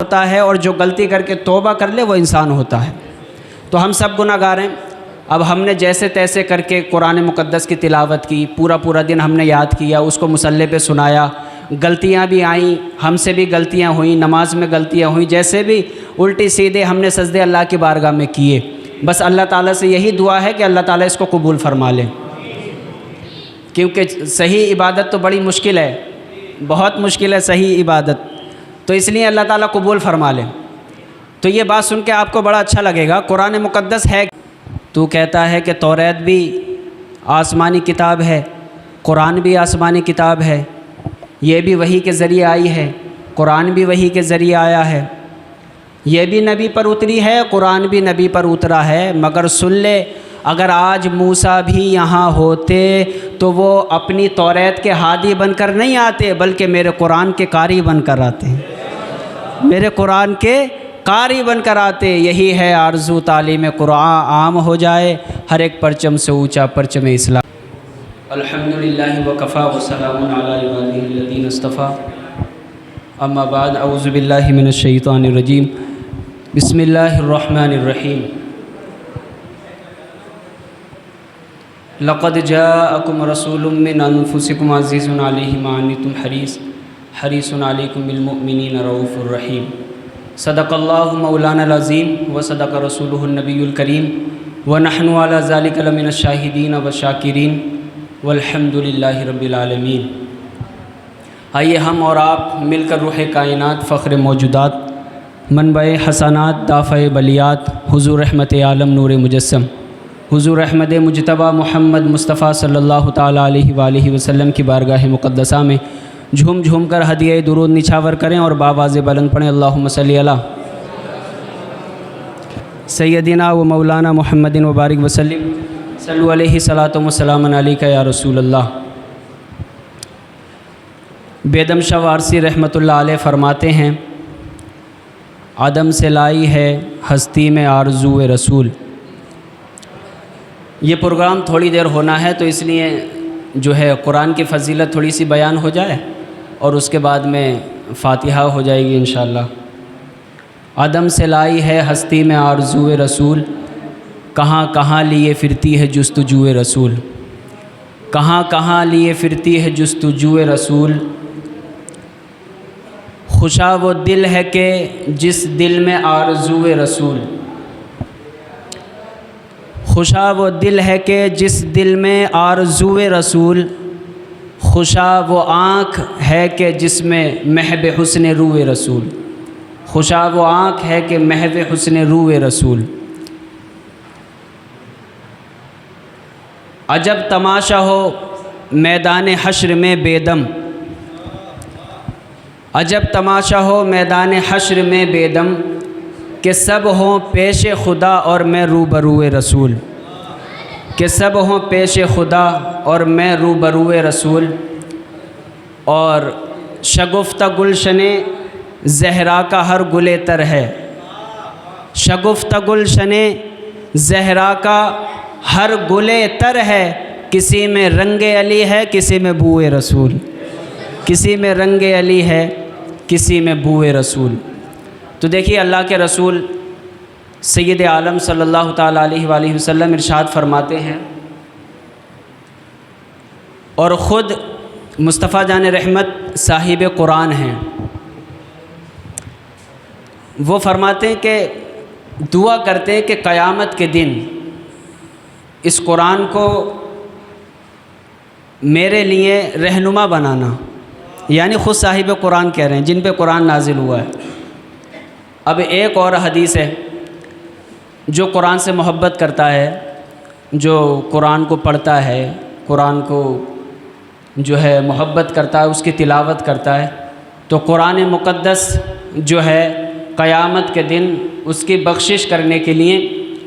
ہوتا ہے اور جو غلطی کر کے توبہ کر لے وہ انسان ہوتا ہے۔ تو ہم سب گناہ گار ہیں۔ اب ہم نے جیسے تیسے کر کے قرآن مقدس کی تلاوت کی، پورا دن ہم نے یاد کیا، اس کو مصلی پہ سنایا، غلطیاں بھی آئیں، ہم سے بھی غلطیاں ہوئیں، نماز میں غلطیاں ہوئیں، جیسے بھی الٹی سیدھے ہم نے سجدے اللہ کی بارگاہ میں کیے۔ بس اللہ تعالیٰ سے یہی دعا ہے کہ اللہ تعالیٰ اس کو قبول فرما لے، کیونکہ صحیح عبادت تو بڑی مشکل ہے، بہت مشکل ہے صحیح عبادت، تو اس لیے اللہ تعالیٰ قبول فرما لے۔ تو یہ بات سن کے آپ کو بڑا اچھا لگے گا، قرآن مقدس ہے تو کہتا ہے کہ توریت بھی آسمانی کتاب ہے، قرآن بھی آسمانی کتاب ہے، یہ بھی وحی کے ذریعے آئی ہے، قرآن بھی وحی کے ذریعے آیا ہے، یہ بھی نبی پر اتری ہے، قرآن بھی نبی پر اترا ہے، مگر سن لے اگر آج موسیٰ بھی یہاں ہوتے تو وہ اپنی توریت کے ہادی بن کر نہیں آتے، بلکہ میرے قرآن کے قاری بن کر آتے ہیں، میرے قرآن کے قاری بن کر آتے۔ یہی ہے آرزو تعلیم قرآن عام ہو جائے، ہر ایک پرچم سے اونچا پرچم اسلام۔ الحمدللہ وکفی وسلام علی عبادہ الذین اصطفیٰ، اما بعد، اعوذ باللہ من الشیطان الرجیم، بسم اللہ الرحمن الرحیم۔ لقد جاءکم رسول من انفسکم عزیز علیہ ما عنتم حریص علیکم بالمؤمنین رؤوف الرحیم۔ صدق اللہ مولانا العظیم وصدق رسولہ النبی الکریم ونحن علی ذلک لمن الشاہدین والشاکرین والحمد للہ رب العالمین۔ آئیے ہم اور آپ مل کر روح کائنات، فخر موجودات، منبع حسنات، دافع بلیات، حضور رحمت عالم نور مجسم، حضور احمد مجتبیٰ محمد مصطفیٰ صلی اللہ تعالیٰ علیہ وآلہ وسلم کی بارگاہ مقدسہ میں جھوم جھوم کر ہدیہ درود نچھاور کریں اور بآواز بلند پڑھیں، اللہم صلی علی سیدنا و مولانا محمد وبارک وسلم، صلو علیہ صلاۃ و سلام علیک یا رسول اللہ۔ بیدم شاہ وارسی رحمۃ اللہ علیہ فرماتے ہیں، عدم سے لائی ہے ہستی میں آرزو رسول۔ یہ پروگرام تھوڑی دیر ہونا ہے تو اس لیے جو ہے قرآن کی فضیلت تھوڑی سی بیان ہو جائے اور اس کے بعد میں فاتحہ ہو جائے گی انشاءاللہ۔ عدم سے لائی ہے ہستی میں آرزو رسول، کہاں کہاں لیے پھرتی ہے جستجو رسول، کہاں کہاں لیے پھرتی ہے جستجو رسول۔ خوشا وہ دل ہے کہ جس دل میں آرزو رسول، خوشا وہ دل ہے کہ جس دل میں آرزو رسول، خوشا وہ آنکھ ہے کہ جس میں محو حسن رو رسول، خوشا وہ آنکھ ہے کہ محو حسن رو رسول۔ عجب تماشا ہو میدان حشر میں بیدم، عجب تماشا ہو میدان حشر میں بیدم، کہ سب ہوں پیش خدا اور میں روبرو رسول، کہ سب ہوں پیش خدا اور میں روبرو رسول۔ اور شگفتہ گلشن زہرا کا ہر گلے تر ہے، شگفتہ گلشن زہرا کا ہر گلے تر ہے، کسی میں رنگ علی ہے کسی میں بوئے رسول، کسی میں رنگ علی ہے کسی میں بوئے رسول۔ تو دیکھیے اللہ کے رسول سید عالم صلی اللہ تعالیٰ علیہ وآلہ وسلم ارشاد فرماتے ہیں، اور خود مصطفیٰ جان رحمت صاحب قرآن ہیں، وہ فرماتے ہیں کہ دعا کرتے ہیں کہ قیامت کے دن اس قرآن کو میرے لیے رہنما بنانا، یعنی خود صاحب قرآن کہہ رہے ہیں جن پہ قرآن نازل ہوا ہے۔ اب ایک اور حدیث ہے، جو قرآن سے محبت کرتا ہے، جو قرآن کو پڑھتا ہے، قرآن کو جو ہے محبت کرتا ہے، اس کی تلاوت کرتا ہے، تو قرآن مقدس جو ہے قیامت کے دن اس کی بخشش کرنے کے لیے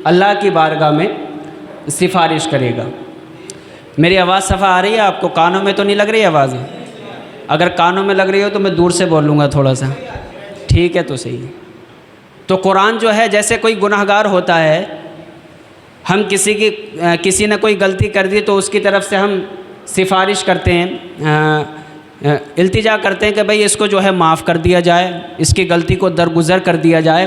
اللہ کی بارگاہ میں سفارش کرے گا۔ میری آواز صفا آ رہی ہے آپ کو؟ کانوں میں تو نہیں لگ رہی آواز؟ اگر کانوں میں لگ رہی ہو تو میں دور سے بولوں گا تھوڑا سا، ٹھیک ہے تو صحیح ہے۔ تو قرآن جو ہے جیسے کوئی گناہ گار ہوتا ہے، ہم کسی نے کوئی غلطی کر دی تو اس کی طرف سے ہم سفارش کرتے ہیں، التجا کرتے ہیں کہ بھئی اس کو جو ہے معاف کر دیا جائے، اس کی غلطی کو درگزر کر دیا جائے،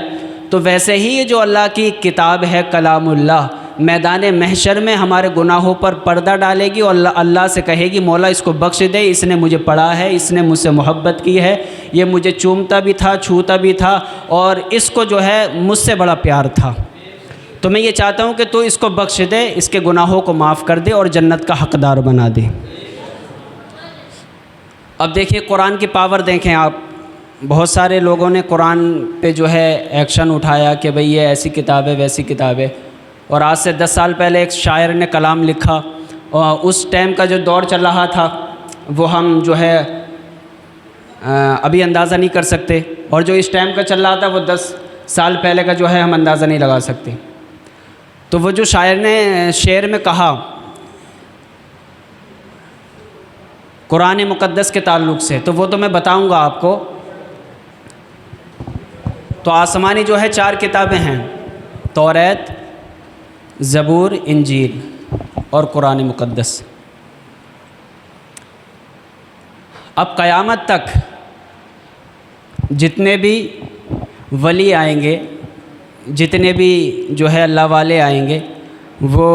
تو ویسے ہی یہ جو اللہ کی کتاب ہے کلام اللہ میدان محشر میں ہمارے گناہوں پر پردہ ڈالے گی اور اللہ سے کہے گی مولا اس کو بخش دے، اس نے مجھے پڑھا ہے، اس نے مجھ سے محبت کی ہے، یہ مجھے چومتا بھی تھا، چھوتا بھی تھا، اور اس کو جو ہے مجھ سے بڑا پیار تھا، تو میں یہ چاہتا ہوں کہ تو اس کو بخش دے، اس کے گناہوں کو معاف کر دے اور جنت کا حقدار بنا دے۔ اب دیکھیے قرآن کی پاور دیکھیں آپ، بہت سارے لوگوں نے قرآن پہ جو ہے ایکشن اٹھایا کہ بھئی یہ ایسی کتاب ہے ویسی کتاب ہے، اور آج سے 10 سال پہلے ایک شاعر نے کلام لکھا، اور اس ٹائم کا جو دور چل رہا تھا وہ ہم جو ہے ابھی اندازہ نہیں کر سکتے، اور جو اس ٹائم کا چل رہا تھا وہ 10 سال پہلے کا جو ہے ہم اندازہ نہیں لگا سکتے۔ تو وہ جو شاعر نے شعر میں کہا قرآن مقدس کے تعلق سے، تو وہ تو میں بتاؤں گا آپ کو۔ تو آسمانی جو ہے 4 کتابیں ہیں، توریت، زبور، انجیل اور قرآن مقدس۔ اب قیامت تک جتنے بھی ولی آئیں گے، جتنے بھی جو ہے اللہ والے آئیں گے، وہ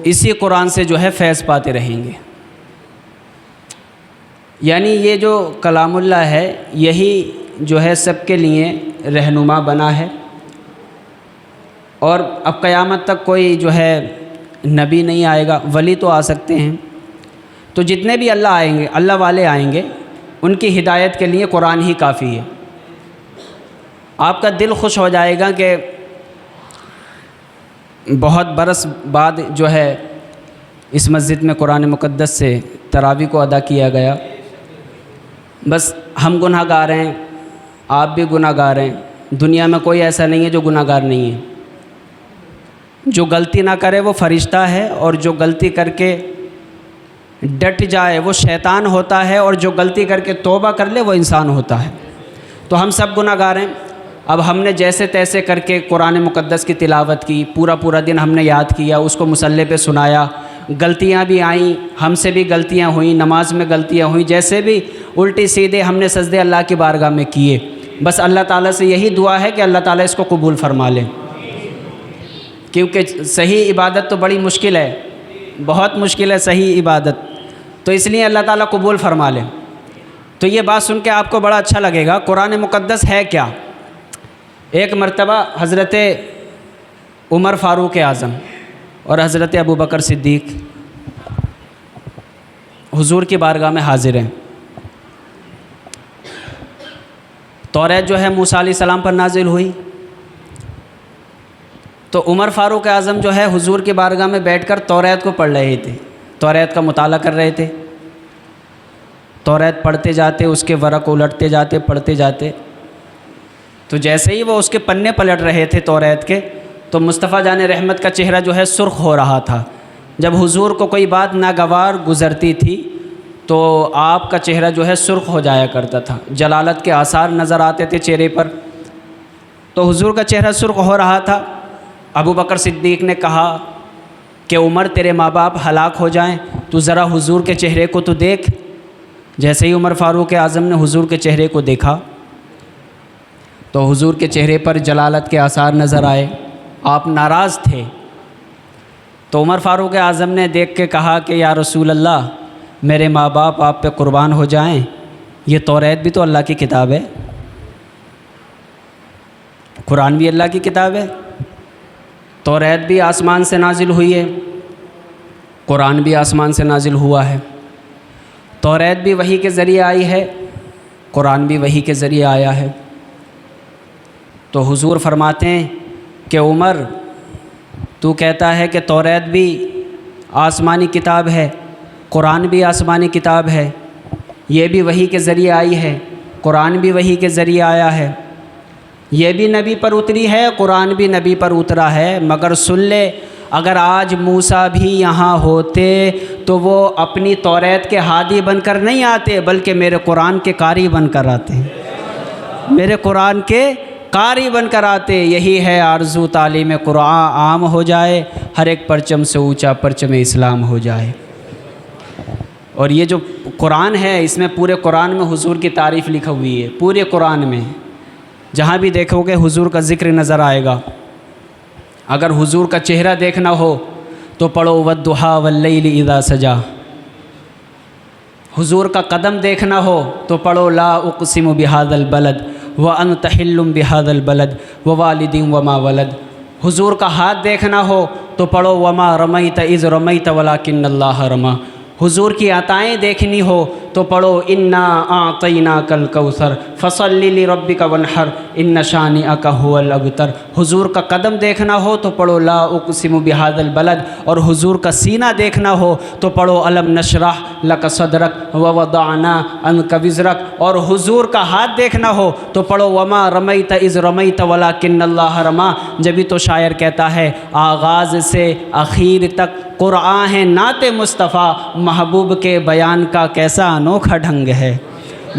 اسی قرآن سے جو ہے فیض پاتے رہیں گے۔ یعنی یہ جو کلام اللہ ہے یہی جو ہے سب کے لیے رہنما بنا ہے، اور اب قیامت تک کوئی جو ہے نبی نہیں آئے گا، ولی تو آ سکتے ہیں، تو جتنے بھی اللہ آئیں گے، اللہ والے آئیں گے، ان کی ہدایت کے لیے قرآن ہی کافی ہے۔ آپ کا دل خوش ہو جائے گا کہ بہت برس بعد جو ہے اس مسجد میں قرآن مقدس سے تراویح کو ادا کیا گیا۔ بس ہم گناہ گار ہیں، آپ بھی گناہ گار ہیں، دنیا میں کوئی ایسا نہیں ہے جو گناہ گار نہیں ہے۔ جو غلطی نہ کرے وہ فرشتہ ہے، اور جو غلطی کر کے ڈٹ جائے وہ شیطان ہوتا ہے، اور جو غلطی کر کے توبہ کر لے وہ انسان ہوتا ہے۔ تو ہم سب گناہ گار ہیں۔ اب ہم نے جیسے تیسے کر کے قرآن مقدس کی تلاوت کی، پورا دن ہم نے یاد کیا، اس کو مصلی پہ سنایا، غلطیاں بھی آئیں، ہم سے بھی غلطیاں ہوئیں، نماز میں غلطیاں ہوئیں، جیسے بھی الٹی سیدھے ہم نے سجدے اللہ کی بارگاہ میں کیے۔ بس اللہ تعالیٰ سے یہی دعا ہے کہ اللہ تعالیٰ اس کو قبول فرما لے، کیونکہ صحیح عبادت تو بڑی مشکل ہے، بہت مشکل ہے صحیح عبادت، تو اس لیے اللہ تعالیٰ قبول فرما لے۔ تو یہ بات سن کے آپ کو بڑا اچھا لگے گا، قرآن مقدس ہے کیا؟ ایک مرتبہ حضرت عمر فاروق اعظم اور حضرت ابوبکر صدیق حضور کی بارگاہ میں حاضر ہیں۔ توریت جو ہے موسیٰ علیہ السلام پر نازل ہوئی، تو عمر فاروق اعظم جو ہے حضور کی بارگاہ میں بیٹھ کر توریت کو پڑھ رہے تھے، توریت کا مطالعہ کر رہے تھے، توریت پڑھتے جاتے، اس کے ورق الٹتے جاتے، پڑھتے جاتے، تو جیسے ہی وہ اس کے پنے پلٹ رہے تھے توریت کے، تو مصطفیٰ جان رحمت کا چہرہ جو ہے سرخ ہو رہا تھا۔ جب حضور کو کوئی بات ناگوار گزرتی تھی تو آپ کا چہرہ جو ہے سرخ ہو جایا کرتا تھا، جلالت کے آثار نظر آتے تھے چہرے پر، تو حضور کا چہرہ سرخ ہو رہا تھا۔ ابوبکر صدیق نے کہا کہ عمر تیرے ماں باپ ہلاک ہو جائیں، تو ذرا حضور کے چہرے کو تو دیکھ۔ جیسے ہی عمر فاروق اعظم نے حضور کے چہرے کو دیکھا تو حضور کے چہرے پر جلالت کے آثار نظر آئے، آپ ناراض تھے۔ تو عمر فاروق اعظم نے دیکھ کے کہا کہ یا رسول اللہ، میرے ماں باپ آپ پہ قربان ہو جائیں، یہ توریت بھی تو اللہ کی کتاب ہے، قرآن بھی اللہ کی کتاب ہے، توریت بھی آسمان سے نازل ہوئی ہے، قرآن بھی آسمان سے نازل ہوا ہے، توریت بھی وحی کے ذریعے آئی ہے، قرآن بھی وحی کے ذریعے آیا ہے۔ تو حضور فرماتے ہیں کہ عمر، تو کہتا ہے کہ توریت بھی آسمانی کتاب ہے، قرآن بھی آسمانی کتاب ہے، یہ بھی وحی کے ذریعے آئی ہے، قرآن بھی وحی کے ذریعے آیا ہے، یہ بھی نبی پر اتری ہے، قرآن بھی نبی پر اترا ہے، مگر سن لے، اگر آج موسیٰ بھی یہاں ہوتے تو وہ اپنی توریت کے ہادی بن کر نہیں آتے، بلکہ میرے قرآن کے قاری بن کر آتے ہیں، میرے قرآن کے قاری بن کر آتے۔ یہی ہے آرزو تعلیم قرآن عام ہو جائے، ہر ایک پرچم سے اونچا پرچم اسلام ہو جائے۔ اور یہ جو قرآن ہے، اس میں پورے قرآن میں حضور کی تعریف لکھی ہوئی ہے، پورے قرآن میں جہاں بھی دیکھو گے حضور کا ذکر نظر آئے گا۔ اگر حضور کا چہرہ دیکھنا ہو تو پڑھو والضحیٰ واللیل اذا سجا، حضور کا قدم دیکھنا ہو تو پڑھو لا اقسم بہذا البلد وانت حل بہذا البلد ووالد وما ولد، حضور کا ہاتھ دیکھنا ہو تو پڑھو وما رمیت اذ رمیت ولکن اللہ رمی، حضور کی عطائیں دیکھنی ہو تو پڑھو انا اعطیناک الکوثر فصل لربک وانحر ان شانئک هو الابتر، حضور کا قدم دیکھنا ہو تو پڑھو لا اقسم بہذا البلد، اور حضور کا سینہ دیکھنا ہو تو پڑھو الم نشرح لک صدرک ووضعنا عنک وزرک، اور حضور کا ہاتھ دیکھنا ہو تو پڑھو وما رمیت اذ رمیت ولکن اللہ رمی۔ جبھی تو شاعر کہتا ہے آغاز سے اخیر تک قرآن ہے نعت مصطفیٰ، محبوب کے بیان کا کیسا انوکھا ڈھنگ ہے،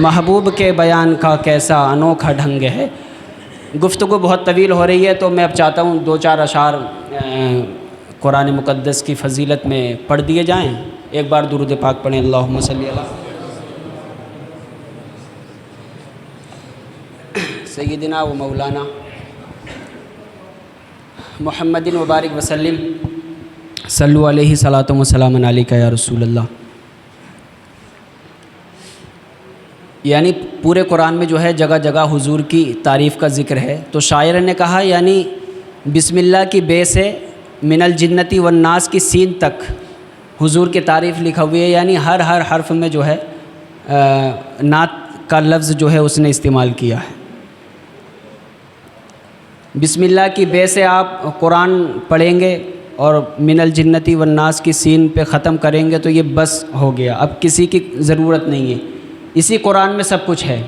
محبوب کے بیان کا کیسا انوکھا ڈھنگ ہے۔ گفتگو بہت طویل ہو رہی ہے تو میں اب چاہتا ہوں دو چار اشعار قرآن مقدس کی فضیلت میں پڑھ دیے جائیں۔ ایک بار درود پاک پڑھیں، اللہم صلی علی سیدنا و مولانا محمد مبارک وسلم، صلو علیہ صلاۃ و سلام علیک یا رسول اللہ۔ یعنی پورے قرآن میں جو ہے جگہ جگہ حضور کی تعریف کا ذکر ہے، تو شاعر نے کہا یعنی بسم اللہ کی بے سے من الجنتی والناس کی سین تک حضور کی تعریف لکھا ہوئی ہے، یعنی ہر حرف میں جو ہے نعت کا لفظ جو ہے اس نے استعمال کیا ہے۔ بسم اللہ کی بے سے آپ قرآن پڑھیں گے اور من الجنتی والناس کی سین پہ ختم کریں گے تو یہ بس ہو گیا، اب کسی کی ضرورت نہیں ہے، اسی قرآن میں سب کچھ ہے۔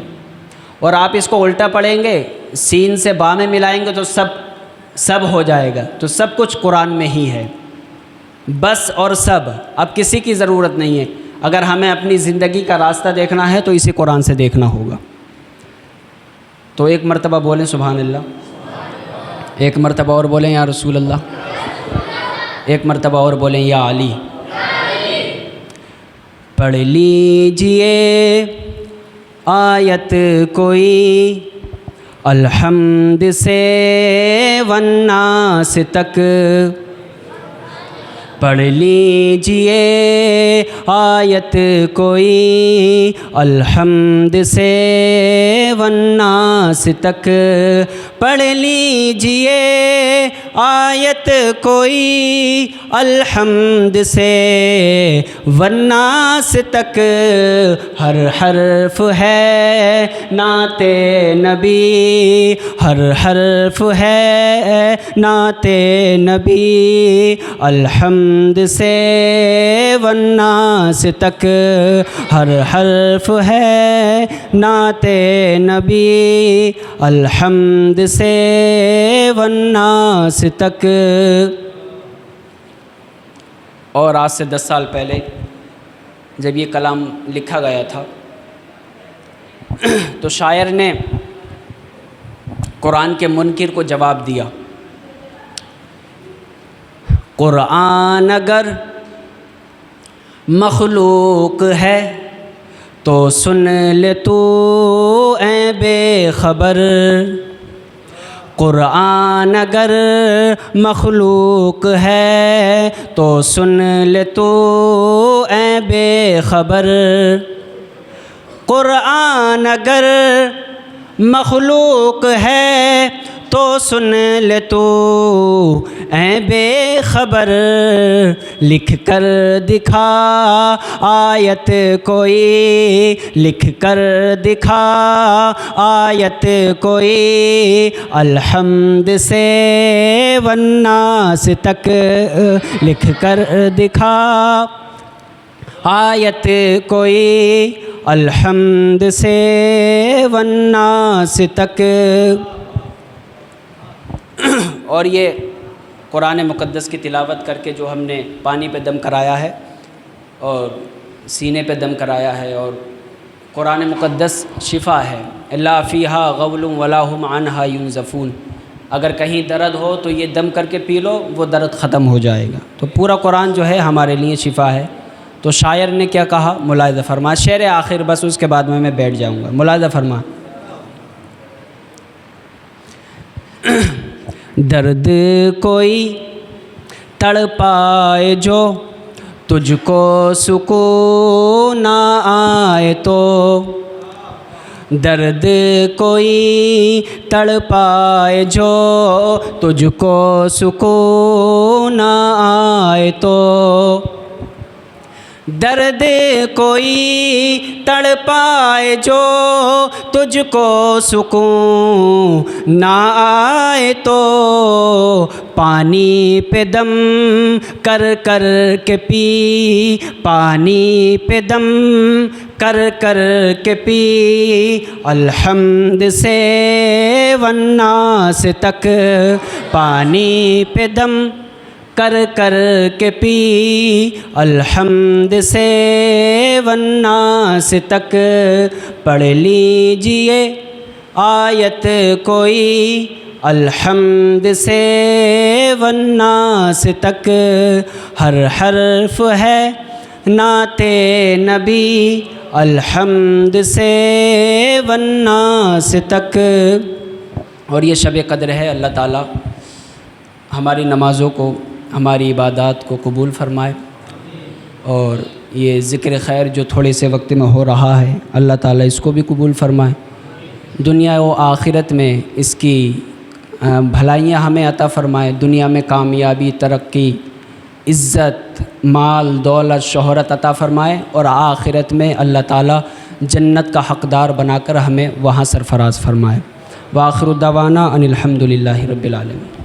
اور آپ اس کو الٹا پڑھیں گے، سین سے با میں ملائیں گے تو سب ہو جائے گا، تو سب کچھ قرآن میں ہی ہے، بس اور سب، اب کسی کی ضرورت نہیں ہے۔ اگر ہمیں اپنی زندگی کا راستہ دیکھنا ہے تو اسی قرآن سے دیکھنا ہوگا۔ تو ایک مرتبہ بولیں سبحان اللہ، ایک مرتبہ اور بولیں یا رسول اللہ، ایک مرتبہ اور بولیں یا علی۔ پڑھ لیجئے آیت کوئی الحمد سے والناس تک، پڑھ لیجئے آیت کوئی الحمد سے والناس تک، پڑھ لیجئے آیت کوئی الحمد سے والناس تک، ہر حرف ہے نعت نبی، ہر حرف ہے نعت نبی، الحمد سے والناس تک، ہر حرف ہے نعت نبی، الحمد سے والناس تک۔ اور آج سے 10 سال پہلے جب یہ کلام لکھا گیا تھا تو شاعر نے قرآن کے منکر کو جواب دیا، قرآن اگر مخلوق ہے تو سن لے تو اے بے خبر، قرآن اگر مخلوق ہے تو سن لے تو اے بے خبر، قرآن اگر مخلوق ہے تو سن لے تو اے بے خبر، لکھ کر دکھا آیت کوئی، لکھ کر دکھا آیت کوئی الحمد سے والناس تک، لکھ کر دکھا آیت کوئی الحمد سے والناس تک۔ اور یہ قرآن مقدس کی تلاوت کر کے جو ہم نے پانی پہ دم کرایا ہے اور سینے پہ دم کرایا ہے، اور قرآن مقدس شفا ہے، لا فیہا غول ولا ہم عنہا ینزفون، اگر کہیں درد ہو تو یہ دم کر کے پی لو، وہ درد ختم ہو جائے گا۔ تو پورا قرآن جو ہے ہمارے لیے شفا ہے، تو شاعر نے کیا کہا؟ ملاحظہ فرما، شعر آخر بس، اس کے بعد میں بیٹھ جاؤں گا۔ ملاحظہ فرما، درد کوئی تڑپائے جو تجھ کو سکون نہ آئے تو، درد کوئی تڑپائے جو تجھ کو سکون نہ آئے تو، درد کوئی تڑپائے جو تجھ کو سکون نہ آئے تو، پانی پہ دم کر کر کے پی، پانی پہ دم کر کر کے پی، الحمد سے والناس تک، پانی پہ دم کر کر کے پی، الحمد سے والناس تک، پڑھ لیجئے آیت کوئی الحمد سے والناس تک، ہر حرف ہے نعت نبی الحمد سے والناس تک۔ اور یہ شب قدر ہے، اللہ تعالیٰ ہماری نمازوں کو، ہماری عبادات کو قبول فرمائے، اور یہ ذکر خیر جو تھوڑے سے وقت میں ہو رہا ہے، اللہ تعالیٰ اس کو بھی قبول فرمائے، دنیا و آخرت میں اس کی بھلائیاں ہمیں عطا فرمائے، دنیا میں کامیابی، ترقی، عزت، مال، دولت، شہرت عطا فرمائے، اور آخرت میں اللہ تعالیٰ جنت کا حقدار بنا کر ہمیں وہاں سرفراز فرمائے۔ وآخر دعوانا ان الحمد للہ رب العالمین۔